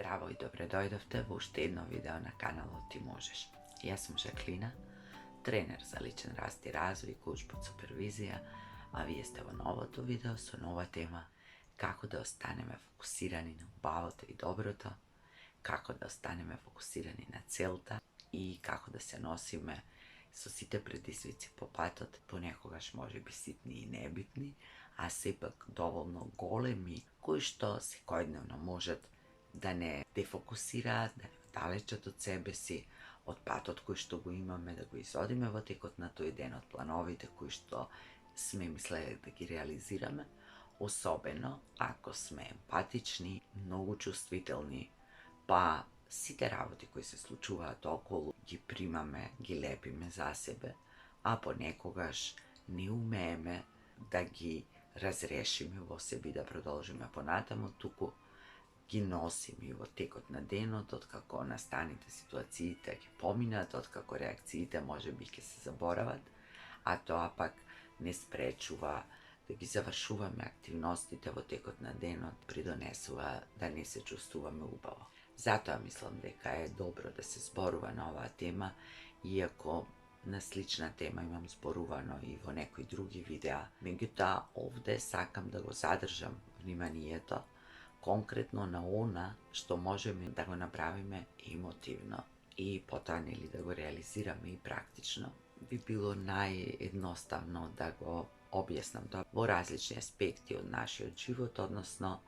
Zdravo i dobrodošli u уште едно видео на каналот Ти можеш. Јас сум Жаклина, тренер за личен раст и развој, коуч под супервизија, а вие сте во новото видео со нова тема како да останеме фокусирани на убавото и доброто, како да останеме фокусирани на целта и како да се носиме со сите предизвици по патот, понекогаш може би ситни и небитни, а сепак доволно големи, кои што секојдневно можат да не дефокусираат, да не оддалечат од себе си, од патот кој што го имаме, да го изодиме во текот на тој ден, од плановите кои што сме мислеле да ги реализираме, особено ако сме емпатични, многу чувствителни, па сите работи кои се случуваат околу ги примаме, ги лепиме за себе, а понекогаш не умееме да ги разрешиме во себе и да продолжиме понатаму, туку ги носиме и во текот на денот, откако настаните ситуациите ги поминат, откако реакциите може би ќе се заборават, а тоа пак не спречува да ги завршуваме активностите во текот на денот, придонесува да не се чувствуваме убаво. Затоа мислам дека е добро да се зборува на оваа тема, иако на слична тема имам зборувано и во некои други видеа. Меѓутоа, овде сакам да го задржам вниманието конкретно на она што можеме да го направиме емотивно и потоа нели да го реализираме и практично. Би било наједноставно да го објаснам тоа во различни аспекти од нашиот живот, односно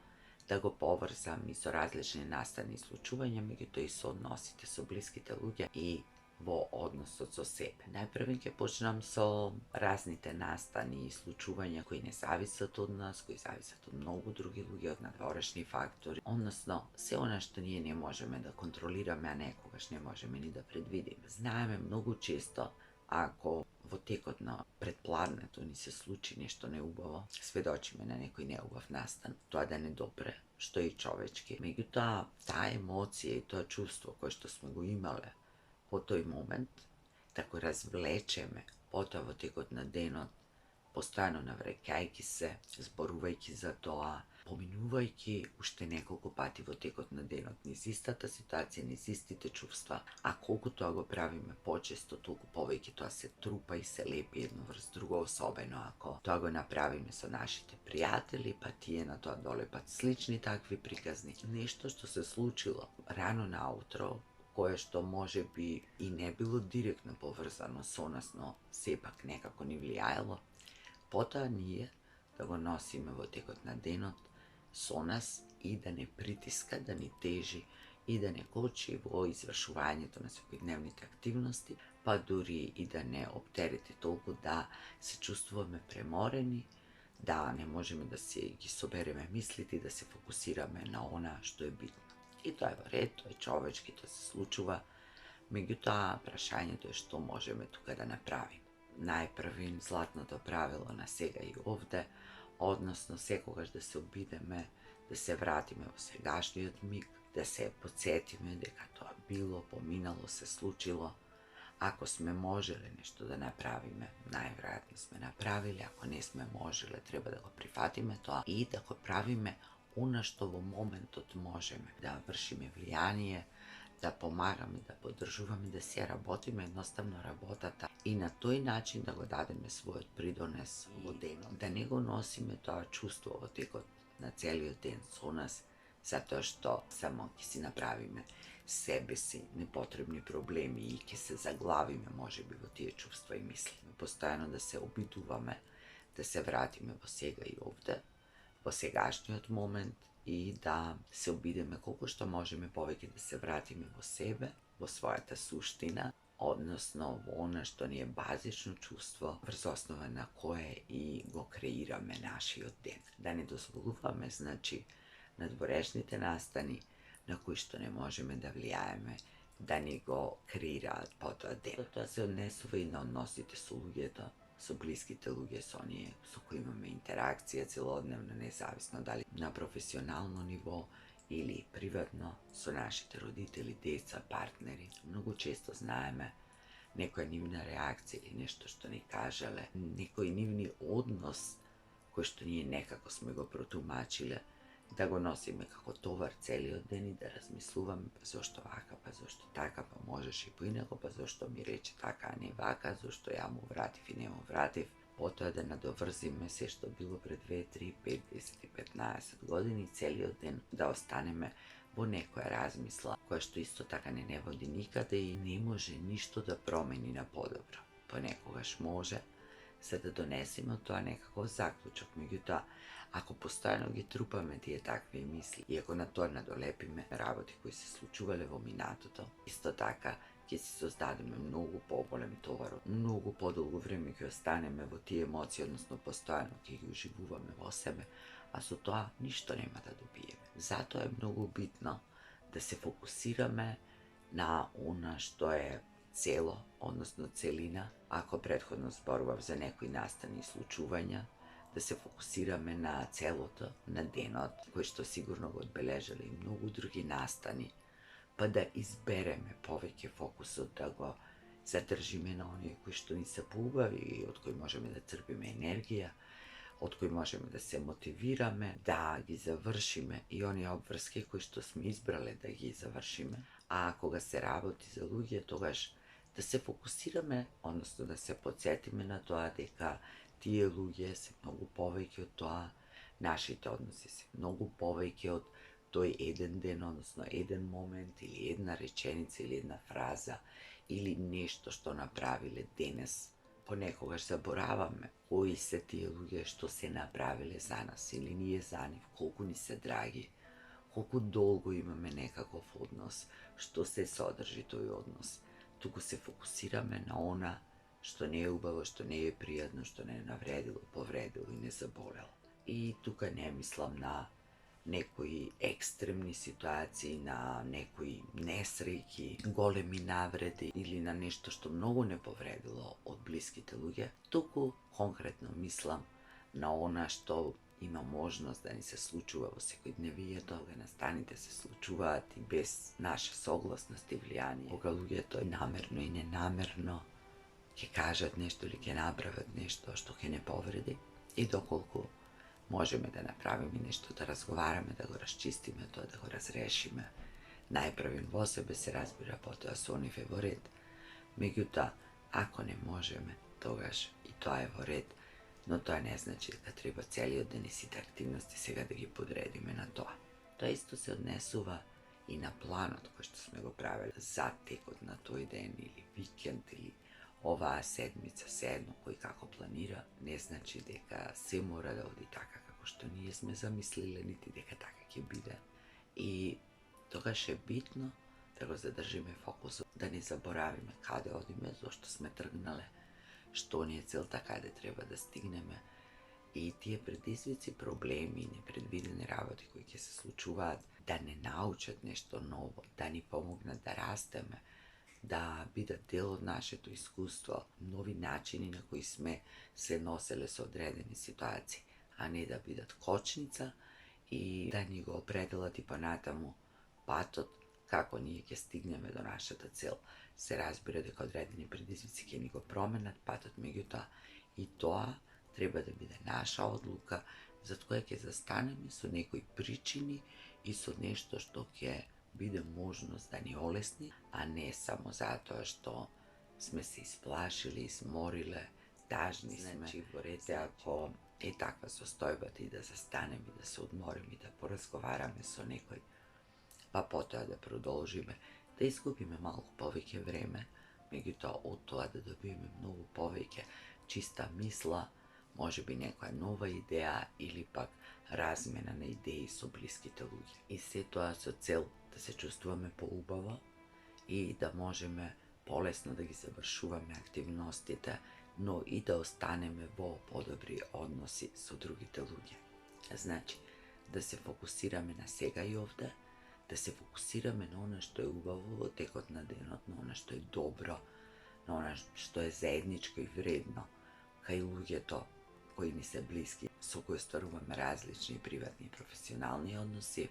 да го поврзам и со различни настани и случувања, меѓутоа и со односите со блиските луѓе и во односот со себе. Најпрво ќе почнам со разните настани и случувања кои не зависат од нас, кои зависат од многу други луѓе, од надворешни фактори, односно се она што ние не можеме да контролираме, а некогаш не можеме ни да предвидиме. Знаеме многу често, ако во текот на предпладнето ни се случи нешто неубаво, сведочиме на некој неубав настан, тоа да не допре, што е и човечки. Меѓутоа, таа емоција и тоа чувство кое што сме го имале во тој момент, да го развлечеме потоа во текот на денот, постојано навраќајќи се, зборувајќи за тоа, поминувајќи уште неколку пати во текот на денот низ истата ситуација, низ истите чувства, а колку тоа го правиме почесто, толку повеќе тоа се трупа и се лепи едно врз друго, особено ако тоа го направиме со нашите пријатели, па тие на тоа долепат слични такви приказни. Нешто што се случило рано наутро, кое што може би и не било директно поврзано со нас, но сепак некако ни влијаело, потоа ние да го носиме во текот на денот со нас и да не притиска, да ни тежи и да не кочи во извршувањето на секојдневните активности, па дури и да не оптерети толку да се чувствуваме преморени, да не можеме да се ги собереме мислите и да се фокусираме на она што е битно. И тоа е во ред, тоа е човечки, тоа се случува, меѓутоа прашањето е што можеме тука да направиме. Најпрви златното правило на сега и овде, односно секогаш да се обидеме, да се вратиме во сегашниот миг, да се потсетиме дека тоа било, поминало, се случило. Ако сме можеле нешто да направиме, најверојатно сме направиле, ако не сме можеле, треба да го прифатиме тоа и да го правиме она што во моментот можеме, да вршиме влијание, да помагаме, да поддржуваме, да се работиме едноставно работата и на тој начин да го дадеме својот придонес во денот. Да не го носиме тоа чувство во текот на целиот ден со нас, затоа што само ќе си направиме себе си непотребни проблеми и ќе се заглавиме можеби во тие чувства и мисли. Постојано да се обидуваме да се вратиме во сега и овде, во сегашниот момент и да се обидеме колку што можеме повеќе да се вратиме во себе, во својата суштина, односно во она што ни е базично чувство, врз основа на кое и го креираме нашиот ден. Да не дозволуваме, значи, надворешните настани на кои што не можеме да влијаеме, да ни го креираат потоа ден. Тоа се однесува и на односите со луѓето, со блиските луѓе, со оние со кои имаме интеракција целодневно, независно дали на професионално ниво или приватно, со нашите родители, деца, партнери. Многу често знаеме некоја нивна реакција или нешто што ни кажале, некој нивни однос кој што ние некако сме го протумачиле, da go nosime kako tovar celi od deni, da razmisluvame pa zašto vaka, pa zašto taka, pa možeš i po inako, pa zašto mi reče taka, a ne vaka, zašto ja mu vrativ i ne mu vrativ. Poto je da nadovrzime se što bilo pre 2, 3, 5, 10 i 15 godini i celi od den da ostaneme bo nekoja razmisla koja što isto taka ne vodi nikada i ne može ništo da promeni na podobro. Ponekogaš može, sad da donesimo to, a nekako zaključak. Međutim, ako postojano gi trupame tije takve misli i ako na to nadolepime ravoti koji se slučuvale vo minatoto, isto taka, kje si sozdademe mnogo pobolem tovaru, mnogo podolgo vreme ki ostaneme vo tije emocije, odnosno postojano ki gi uživuvame vo sebe, a su to ništo nema da dobijeme. Zato je mnogo bitno da se fokusirame na ono što je celo, odnosno celina, ako prethodno zborujem za nekoj nastani slučuvanja, da se fokusirame na celoto, na denot, koji što sigurno ga odbeležili i mnogo drugi nastani, pa da izbereme poveke fokusu, da go zadržime na onoj koji što ni se poubavi i od koji možemo da crpime energija, od koji možemo da se motivirame, da gi završime i one obvrske koji što smo izbrale da gi završime. A ako ga se ravoti za lugije, togaž da se fokusirame, odnosno da se podsjetime na to, deka tije lugije se mnogo povejke od toa, našite odnosi se mnogo povejke od toj jedan den, odnosno jedan moment ili jedna rečenica ili jedna fraza ili nešto što napravile denes. Ponekogaš zaboravame koji se tije lugije što se napravile za nas ili nije za njih, koliko ni se dragi, koliko dolgo imame nekakav odnos, što se sadrži toj odnos. Туку се фокусираме на она што не е убаво, што не е пријатно, што не е навредило, повредило и не заболело. И тука не мислам на некои екстремни ситуации, на некои несреќи, големи навреди или на нешто што многу не повредило од блиските луѓе, туку конкретно мислам на она што има можност да ни се случува во секојдневието, кога настаните се случуваат и без наша согласност и влијание. Кога луѓето намерно и ненамерно ќе кажат нешто или ќе направат нешто што ќе не повреди и доколку можеме да направиме нешто, да разговараме, да го расчистиме тоа, да го разрешиме. Најправим во себе се разбира, потоа со нив е во ред. Меѓутоа, ако не можеме, тогаш и тоа е во ред, но тоа не значи дека треба целиот ден и сите активности сега да ги подредиме на тоа. Тоа исто се однесува и на планот кој што сме го правили за текот на тој ден или викенд или оваа седмица, седно кој како планира, не значи дека се мора да оди така како што ние сме замислиле, нити дека така ќе биде. И тогаш е битно да го задржиме фокусот, да не заборавиме каде одиме, зошто сме тргнале, што ни е целта, каде треба да стигнеме. И тие предизвици, проблеми, непредвидени работи кои ќе се случуваат, да не научат нешто ново, да ни помогнат да растеме, да бидат дел од нашето искуство, нови начини на кои сме се носеле со одредени ситуации, а не да бидат кочница и да ни го определат и понатаму патот како ние ќе стигнеме до нашата цел. Се разбира дека одредени предизвици ќе ни го променат патот, меѓутоа и тоа треба да биде наша одлука, зад која ќе застанеме со некои причини и со нешто што ќе биде можност да ни олесни, а не само затоа што сме се исплашили, измориле, тажни сме. Значи, во ред ако е таква состојбата и да застанеме, да се одмориме и да поразговараме со некој, па потоа да продолжиме, да изгубиме малку повеќе време, меѓутоа од тоа да добиеме многу повеќе чиста мисла, може би некоја нова идеја или пак размена на идеи со блиските луѓе. И се тоа со цел да се чувствуваме поубаво и да можеме полесно да ги завршуваме активностите, но и да останеме во подобри односи со другите луѓе. Значи, да се фокусираме на сега и овде, да се фокусираме на она што е убаво во текот на денот, на она што е добро, на она што е заедничко и вредно, кај луѓето кои ни се блиски, со кои остваруваме различни приватни и професионални односи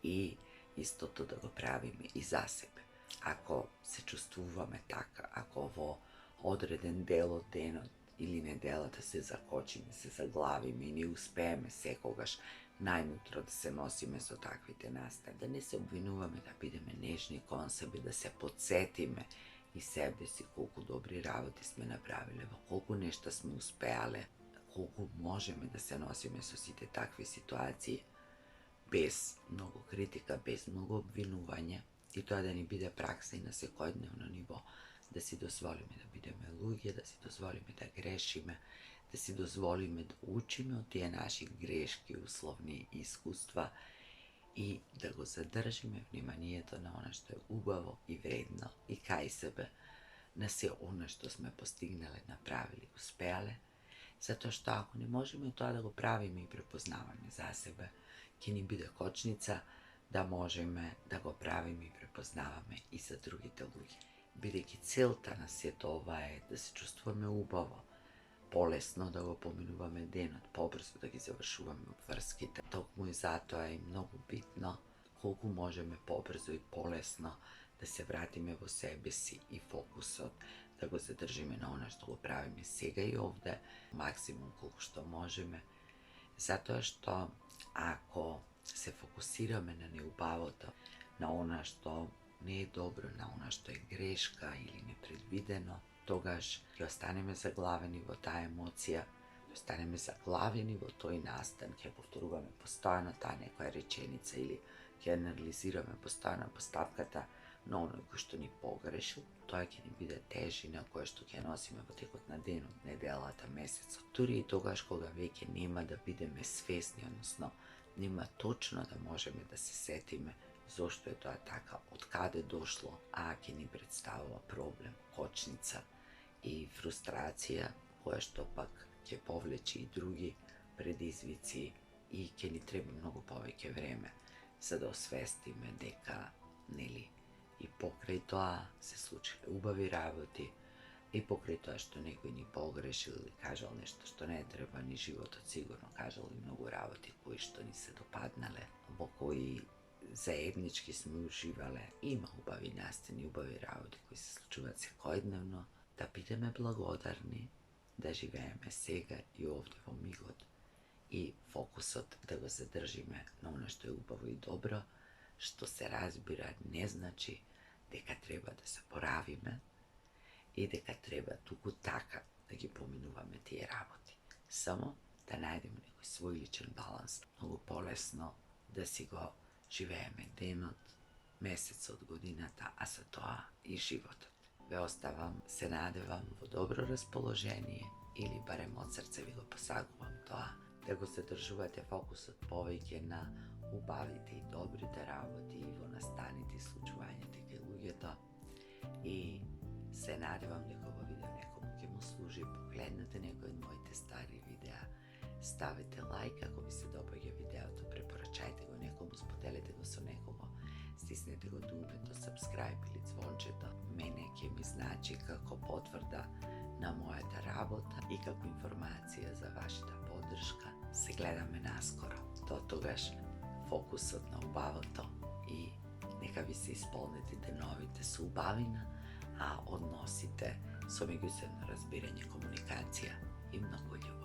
и истото да го правиме и за себе. Ако се чувствуваме така, ако во одреден дел од денот или неделата се закочиме, се заглавиме и не успееме секогаш najmutro da se nosime so takvite nastane, da ne se obvinуваме, да бидеме нежни кон себе, да се подсетиме и себе си колку добри работи сме направиле, во колку нешта сме успеале, колку можеме да се носиме со сите такви ситуации, без многу критика, без многу обвинување, и тоа да ни биде пракса и на секојдневно ниво, да си дозволиме да бидеме луѓе, да си дозволиме да грешиме, да си дозволиме да учиме од тие наши грешки, условни искуства и да го задржиме вниманието на она што е убаво и вредно и кај себе, на се она што сме постигнале, направили, успеале, затоа што ако не можеме тоа да го правиме и препознаваме за себе, ќе ни биде кочница да можеме да го правиме и препознаваме и за другите луѓе. Бидејќи целта на сето ова е да се чувствуваме убаво, полесно да го поминуваме денот, побрзо да ги завршуваме обврските. Токму и затоа е многу битно колку можеме побрзо и полесно да се вратиме во себе си и фокусот да го задржиме на она што го правиме сега и овде, максимум колку што можеме, затоа што ако се фокусираме на неубавото, на она што не е добро, на она што е грешка или непредвидено, тогаш ќе останеме заглавени во таа емоција, ќе останеме заглавени во тој настан, ќе повторуваме постојано таа некоја реченица или ќе анализираме постојано поставката на оној кој што ни погрешил, тоа ќе ни биде тежина која што ќе носиме во текот на денот, неделата, месецот. Дури и тогаш кога веќе нема да бидеме свесни, односно нема точно да можеме да се сетиме зошто е тоа така, од каде дошло, а ќе ни представува проблем, кочница и фрустрација, која што пак ќе повлечи и други предизвици и ќе ни треба многу повеќе време за да освестиме дека, нели, и покрај тоа се случиле убави работи, и покрај тоа што некој ни погрешил или кажал нешто што не треба, ни животот сигурно кажал и многу работи кои што ни се допаднале, во кои заеднички сме уживале. Има убави настани, убави работи кои се случуваат секојдневно, да бидеме благодарни, да живееме сега и овде во мигот и фокусот да го задржиме на оно што е убаво и добро, што се разбира не значи дека треба да се поравиме и дека треба туку така да ги поминуваме тие работи. Само да најдеме некој свој личен баланс, многу полесно да си го живееме денот, месецот, годината, а со тоа и животот. Ве оставам, се надевам во добро расположение или барем од срце ви го посакувам тоа, да го задржувате фокусот повеќе на убавите и добрите работи и во настаните и случувањата кај луѓето, и се надевам дека ова видео некому ќе му служи. Погледнете некој од моите стари видеа, ставете лайк ако ви се допаѓа видеото, препорачајте го некому, споделете го со некого, стиснете го дупето subscribe или звончето. Мене ќе ми значи како потврда на мојата работа и како информација за вашата поддршка. Се гледаме наскоро. До тогаш фокусот на убавото и нека ви се исполнете деновите со убавина, а односите со меѓусебно разбирање, комуникација и многу љубов.